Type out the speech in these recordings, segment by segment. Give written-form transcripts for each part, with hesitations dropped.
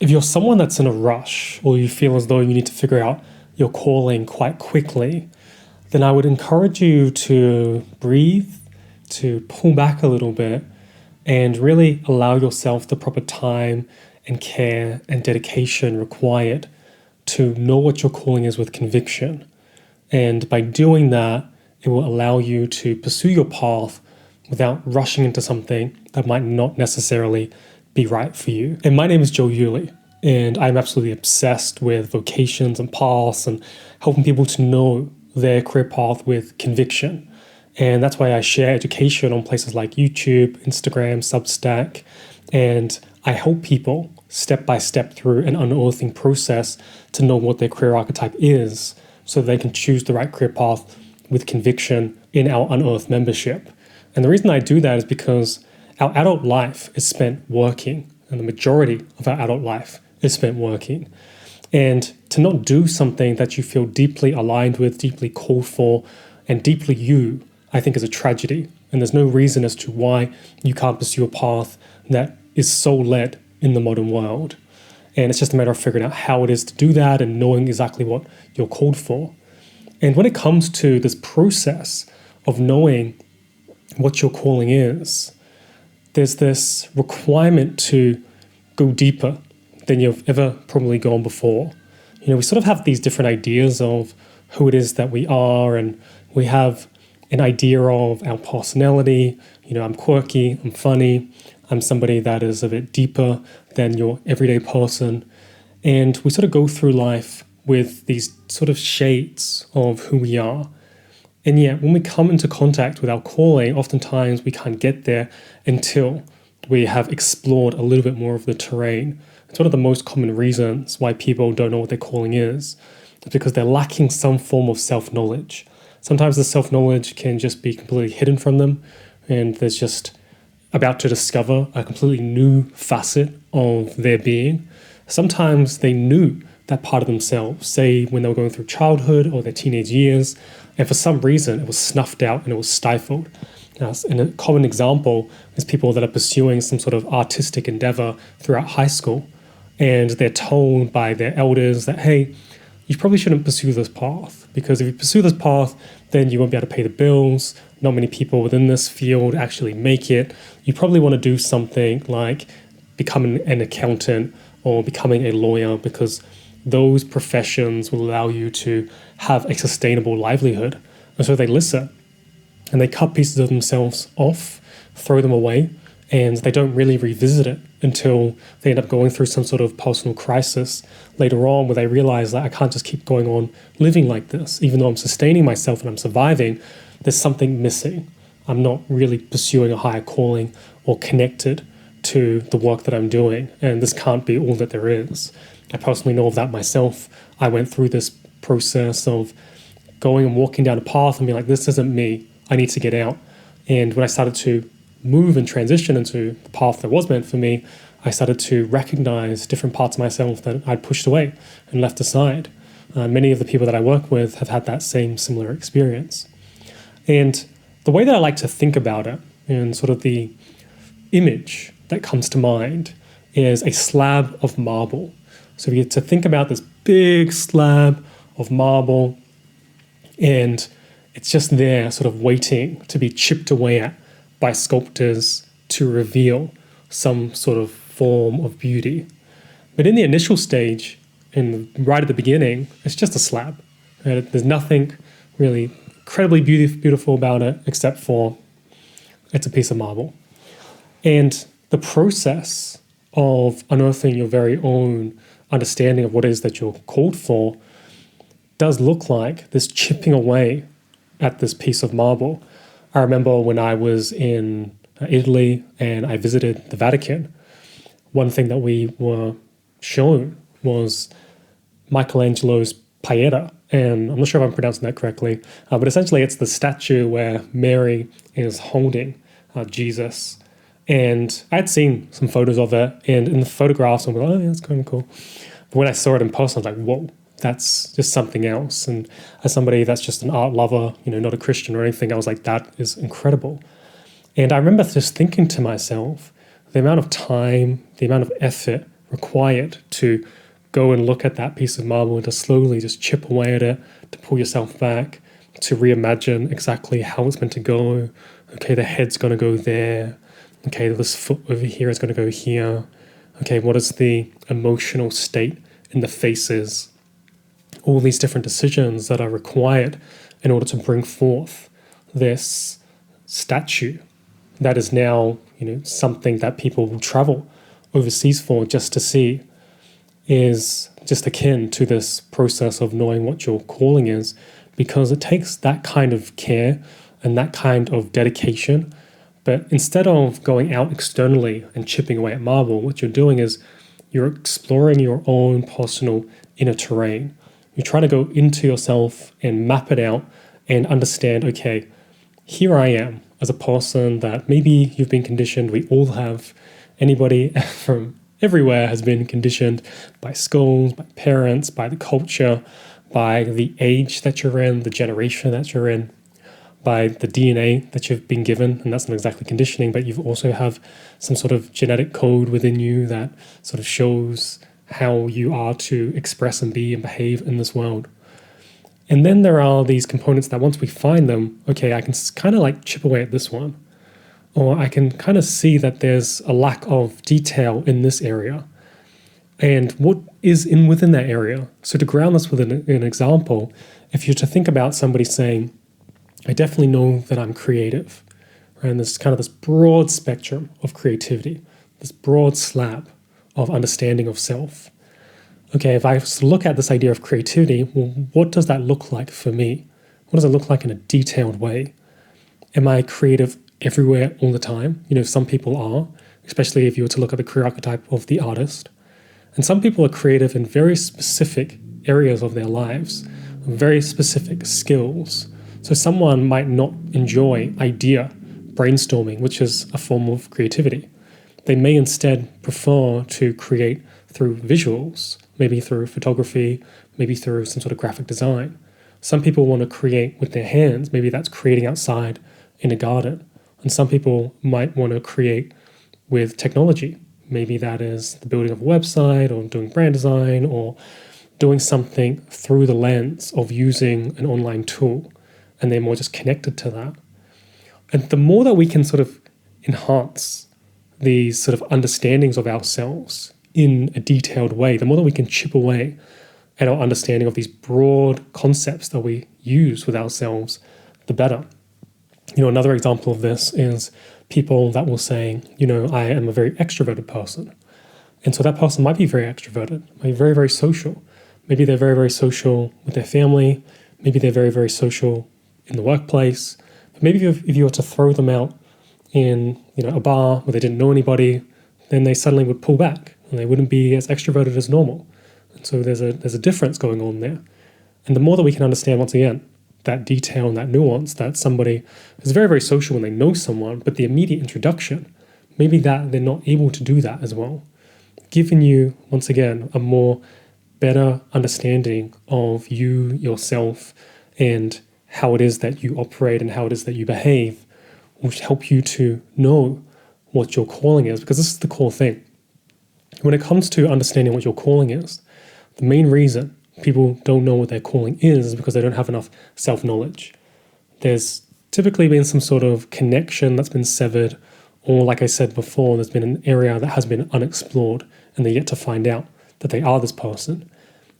If you're someone that's in a rush or you feel as though you need to figure out your calling quite quickly, then I would encourage you to breathe, to pull back a little bit, and really allow yourself the proper time and care and dedication required to know what your calling is with conviction. And by doing that, it will allow you to pursue your path without rushing into something that might not necessarily be right for you. And my name is Joe Yuli, and I'm absolutely obsessed with vocations and paths and helping people to know their career path with conviction. And that's why I share education on places like YouTube, Instagram, Substack, and I help people step by step through an unearthing process to know what their career archetype is so they can choose the right career path with conviction in our Unearth membership. And the reason I do that is because our adult life is spent working, and the majority of our adult life is spent working. And to not do something that you feel deeply aligned with, deeply called for, and deeply you, I think is a tragedy. And there's no reason as to why you can't pursue a path that is soul-led in the modern world. And it's just a matter of figuring out how it is to do that and knowing exactly what you're called for. And when it comes to this process of knowing what your calling is, there's this requirement to go deeper than you've ever probably gone before. You know, we sort of have these different ideas of who it is that we are, and we have an idea of our personality. You know, I'm quirky, I'm funny, I'm somebody that is a bit deeper than your everyday person. And we sort of go through life with these sort of shades of who we are. And yet, when we come into contact with our calling, oftentimes we can't get there until we have explored a little bit more of the terrain. It's one of the most common reasons why people don't know what their calling is. It's because they're lacking some form of self-knowledge. Sometimes the self-knowledge can just be completely hidden from them, and they're just about to discover a completely new facet of their being. Sometimes they knew that part of themselves, say when they were going through childhood or their teenage years, and for some reason it was snuffed out and it was stifled. And a common example is people that are pursuing some sort of artistic endeavor throughout high school, and they're told by their elders that, hey, you probably shouldn't pursue this path, because if you pursue this path, then you won't be able to pay the bills. Not many people within this field actually make it. You probably want to do something like becoming an accountant or becoming a lawyer, because those professions will allow you to have a sustainable livelihood. And so they listen and they cut pieces of themselves off, throw them away, and they don't really revisit it until they end up going through some sort of personal crisis later on, where they realize that I can't just keep going on living like this. Even though I'm sustaining myself and I'm surviving, there's something missing. I'm not really pursuing a higher calling or connected to the work that I'm doing, and this can't be all that there is. I personally know of that myself. I went through this process of going and walking down a path and being like, this isn't me. I need to get out. And when I started to move and transition into the path that was meant for me, I started to recognize different parts of myself that I'd pushed away and left aside. Many of the people that I work with have had that same similar experience. And the way that I like to think about it, and sort of the image that comes to mind, is a slab of marble. So you get to think about this big slab of marble, and it's just there sort of waiting to be chipped away at by sculptors to reveal some sort of form of beauty. But in the initial stage, right at the beginning, it's just a slab. Right? There's nothing really incredibly beautiful about it, except for it's a piece of marble. And the process of unearthing your very own understanding of what it is that you're called for does look like this chipping away at this piece of marble. I remember when I was in Italy and I visited the Vatican, one thing that we were shown was Michelangelo's Pieta. And I'm not sure if I'm pronouncing that correctly, but essentially it's the statue where Mary is holding Jesus. And I had seen some photos of it, and in the photographs, I'm like, oh, yeah, that's kind of cool. But when I saw it in person, I was like, whoa, that's just something else. And as somebody that's just an art lover, you know, not a Christian or anything, I was like, that is incredible. And I remember just thinking to myself, the amount of time, the amount of effort required to go and look at that piece of marble and to slowly just chip away at it, to pull yourself back, to reimagine exactly how it's meant to go. Okay, the head's going to go there. Okay, this foot over here is going to go here. Okay, what is the emotional state in the faces? All these different decisions that are required in order to bring forth this statue that is now, something that people will travel overseas for just to see, is just akin to this process of knowing what your calling is, because it takes that kind of care and that kind of dedication. But instead of going out externally and chipping away at marble, what you're doing is you're exploring your own personal inner terrain. You try to go into yourself and map it out and understand, okay, here I am as a person that maybe you've been conditioned. We all have. Anybody from everywhere has been conditioned by schools, by parents, by the culture, by the age that you're in, the generation that you're in, by the DNA that you've been given. And that's not exactly conditioning, but you also have some sort of genetic code within you that sort of shows how you are to express and be and behave in this world. And then there are these components that once we find them, okay, I can kind of like chip away at this one. Or I can kind of see that there's a lack of detail in this area. And what is within that area? So to ground this with an example, if you're to think about somebody saying, I definitely know that I'm creative, right? And there's kind of this broad spectrum of creativity, this broad slab of understanding of self. Okay, if I look at this idea of creativity, well, what does that look like for me? What does it look like in a detailed way? Am I creative everywhere all the time? Some people are, especially if you were to look at the career archetype of the artist. And some people are creative in very specific areas of their lives, very specific skills. So someone might not enjoy idea brainstorming, which is a form of creativity. They may instead prefer to create through visuals, maybe through photography, maybe through some sort of graphic design. Some people want to create with their hands. Maybe that's creating outside in a garden. And some people might want to create with technology. Maybe that is the building of a website or doing brand design or doing something through the lens of using an online tool, and they're more just connected to that. And the more that we can sort of enhance these sort of understandings of ourselves in a detailed way, the more that we can chip away at our understanding of these broad concepts that we use with ourselves, the better. Another example of this is people that will say, I am a very extroverted person. And so that person might be very extroverted, might be very, very social. Maybe they're very, very social with their family. Maybe they're very, very social in the workplace. But maybe if you were to throw them out in a bar where they didn't know anybody, then they suddenly would pull back and they wouldn't be as extroverted as normal. And so there's a difference going on there. And the more that we can understand, once again, that detail and that nuance, that somebody is very, very social when they know someone, but the immediate introduction, maybe that they're not able to do that as well. Giving you, once again, a more better understanding of you, yourself, and how it is that you operate and how it is that you behave, which help you to know what your calling is, because this is the core thing. When it comes to understanding what your calling is, the main reason people don't know what their calling is because they don't have enough self-knowledge. There's typically been some sort of connection that's been severed, or like I said before, there's been an area that has been unexplored and they're yet to find out that they are this person.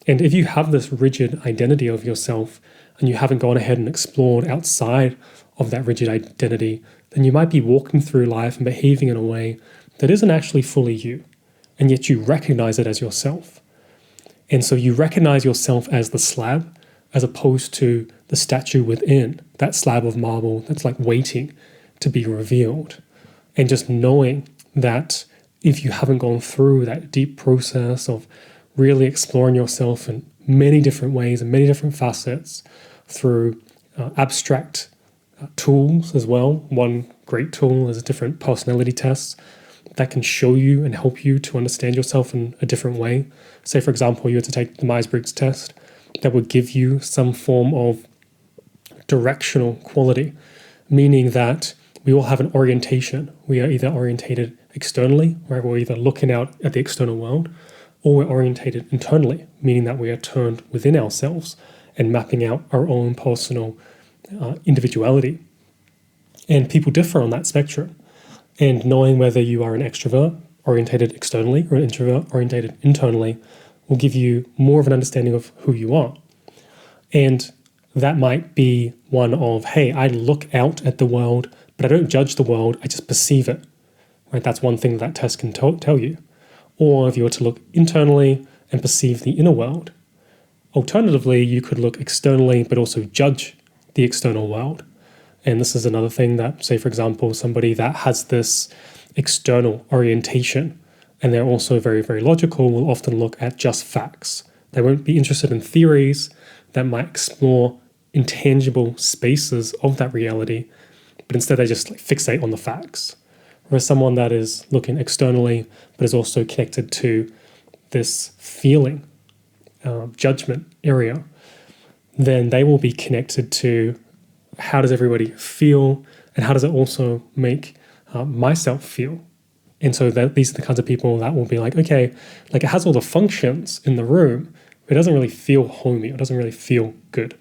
And if you have this rigid identity of yourself and you haven't gone ahead and explored outside of that rigid identity, then you might be walking through life and behaving in a way that isn't actually fully you, and yet you recognize it as yourself. And so you recognize yourself as the slab as opposed to the statue within that slab of marble that's like waiting to be revealed. And just knowing that if you haven't gone through that deep process of really exploring yourself in many different ways and many different facets through abstract tools as well. One great tool is different personality tests that can show you and help you to understand yourself in a different way. Say, for example, you were to take the Myers-Briggs test, that would give you some form of directional quality, meaning that we all have an orientation. We are either orientated externally, right? We're either looking out at the external world, or we're orientated internally, meaning that we are turned within ourselves and mapping out our own personal individuality. And people differ on that spectrum. And knowing whether you are an extrovert orientated externally or an introvert orientated internally will give you more of an understanding of who you are. And that might be one of, hey, I look out at the world, but I don't judge the world, I just perceive it. Right? That's one thing that test can tell you. Or if you were to look internally and perceive the inner world. Alternatively, you could look externally, but also judge the external world. And this is another thing that, say, for example, somebody that has this external orientation and they're also very, very logical will often look at just facts. They won't be interested in theories that might explore intangible spaces of that reality, but instead they just fixate on the facts. Whereas someone that is looking externally, but is also connected to this feeling, judgment area, then they will be connected to how does everybody feel and how does it also make myself feel. And so these are the kinds of people that will be like, okay, like it has all the functions in the room, but it doesn't really feel homey, it doesn't really feel good.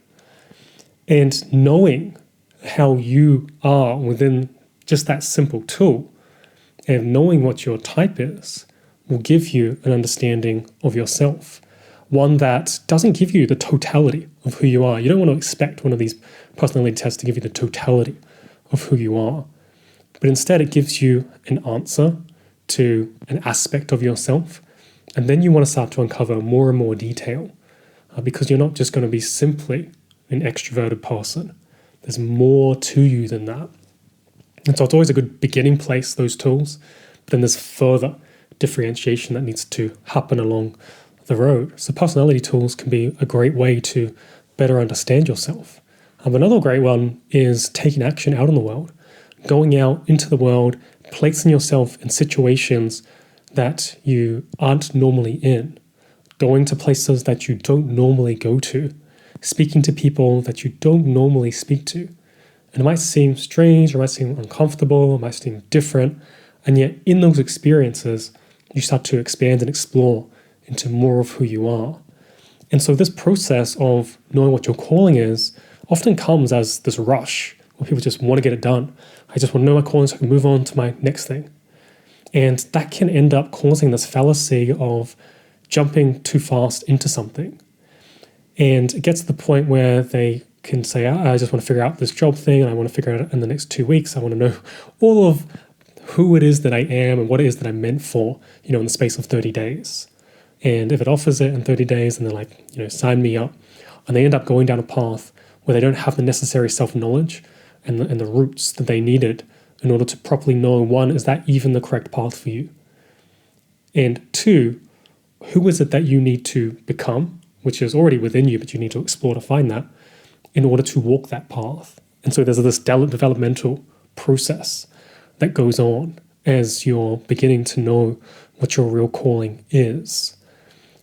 And knowing how you are within just that simple tool and knowing what your type is will give you an understanding of yourself, one that doesn't give you the totality of who you are. You don't want to expect one of these personality tests to give you the totality of who you are, but instead it gives you an answer to an aspect of yourself, and then you want to start to uncover more and more detail because you're not just going to be simply an extroverted person. There's more to you than that. And so it's always a good beginning place, those tools, but then there's further differentiation that needs to happen along the road. So personality tools can be a great way to better understand yourself. Another great one is taking action out in the world, going out into the world, placing yourself in situations that you aren't normally in, going to places that you don't normally go to, speaking to people that you don't normally speak to. And it might seem strange, or it might seem uncomfortable, it might seem different, and yet in those experiences, you start to expand and explore into more of who you are. And so this process of knowing what your calling is often comes as this rush where people just want to get it done. I just want to know my calling so I can move on to my next thing. And that can end up causing this fallacy of jumping too fast into something. And it gets to the point where they can say, I just want to figure out this job thing and I want to figure it out in the next 2 weeks. I want to know all of who it is that I am and what it is that I'm meant for, in the space of 30 days. And if it offers it in 30 days and they're like, sign me up, and they end up going down a path where they don't have the necessary self-knowledge and the roots that they needed in order to properly know, one, is that even the correct path for you? And two, who is it that you need to become, which is already within you, but you need to explore to find that in order to walk that path. And so there's this developmental process that goes on as you're beginning to know what your real calling is.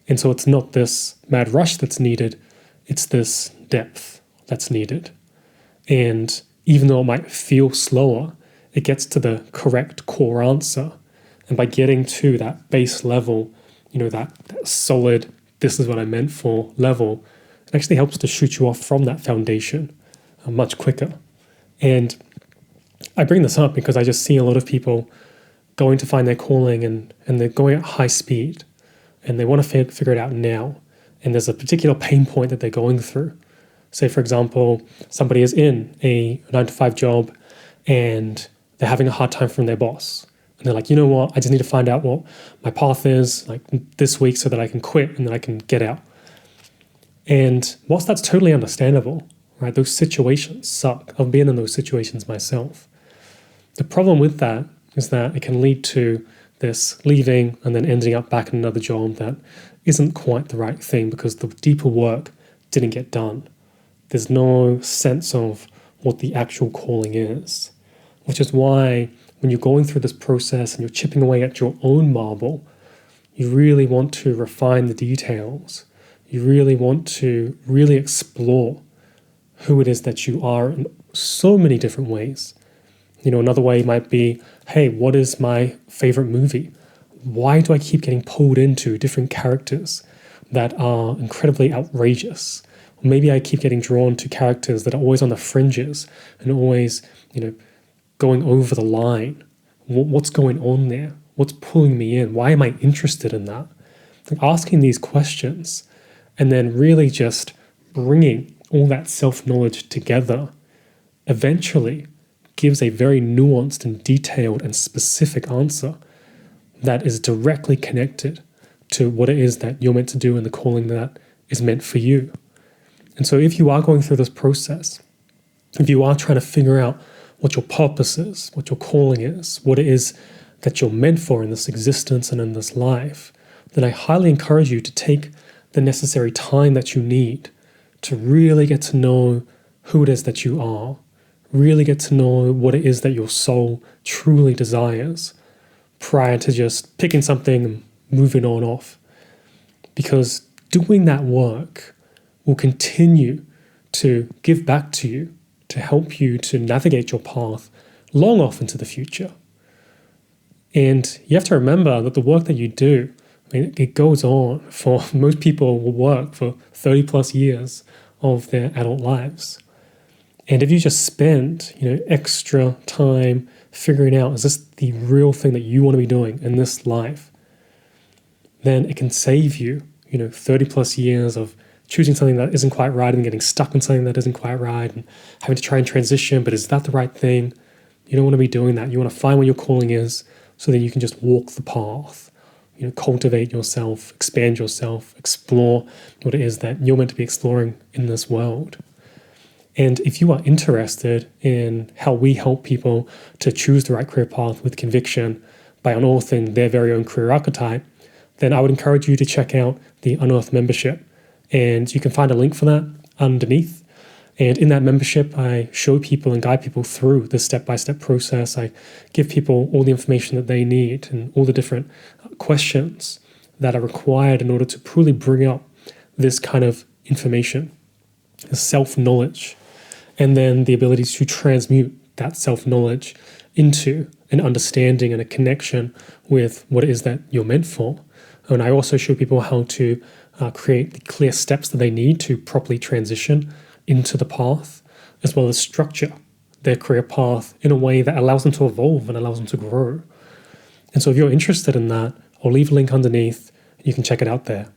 And so it's not this mad rush that's needed, it's this depth that's needed. And even though it might feel slower, it gets to the correct core answer. And by getting to that base level, that solid, this is what I meant for level, it actually helps to shoot you off from that foundation much quicker. And I bring this up because I just see a lot of people going to find their calling and they're going at high speed and they want to figure it out now. And there's a particular pain point that they're going through. Say, for example, somebody is in a 9-to-5 job and they're having a hard time from their boss. And they're like, you know what, I just need to find out what my path is like this week so that I can quit and then I can get out. And whilst that's totally understandable, right, those situations suck. I've been in those situations myself. The problem with that is that it can lead to this leaving and then ending up back in another job that isn't quite the right thing because the deeper work didn't get done. There's no sense of what the actual calling is, which is why when you're going through this process and you're chipping away at your own marble, you really want to refine the details. You really want to really explore who it is that you are in so many different ways. Another way might be hey, what is my favorite movie? Why do I keep getting pulled into different characters that are incredibly outrageous? Or maybe I keep getting drawn to characters that are always on the fringes and always, going over the line. What's going on there? What's pulling me in? Why am I interested in that? Like asking these questions and then really just bringing all that self-knowledge together eventually gives a very nuanced and detailed and specific answer that is directly connected to what it is that you're meant to do and the calling that is meant for you. And so if you are going through this process, if you are trying to figure out what your purpose is, what your calling is, what it is that you're meant for in this existence and in this life, then I highly encourage you to take the necessary time that you need to really get to know who it is that you are, really get to know what it is that your soul truly desires prior to just picking something and moving on off. Because doing that work will continue to give back to you, to help you to navigate your path long off into the future. And you have to remember that the work that you do, it goes on for most people will work for 30 plus years of their adult lives. And if you just spend, extra time figuring out, is this the real thing that you want to be doing in this life? Then it can save you, 30 plus years of choosing something that isn't quite right and getting stuck in something that isn't quite right and having to try and transition, but is that the right thing? You don't want to be doing that. You want to find what your calling is so that you can just walk the path, cultivate yourself, expand yourself, explore what it is that you're meant to be exploring in this world. And if you are interested in how we help people to choose the right career path with conviction by unearthing their very own career archetype, then I would encourage you to check out the Unearth membership. And you can find a link for that underneath. And in that membership, I show people and guide people through the step-by-step process. I give people all the information that they need and all the different questions that are required in order to truly bring up this kind of information, the self-knowledge, and then the ability to transmute that self-knowledge into an understanding and a connection with what it is that you're meant for. And I also show people how to create the clear steps that they need to properly transition into the path, as well as structure their career path in a way that allows them to evolve and allows them to grow. And so if you're interested in that, I'll leave a link underneath. You can check it out there.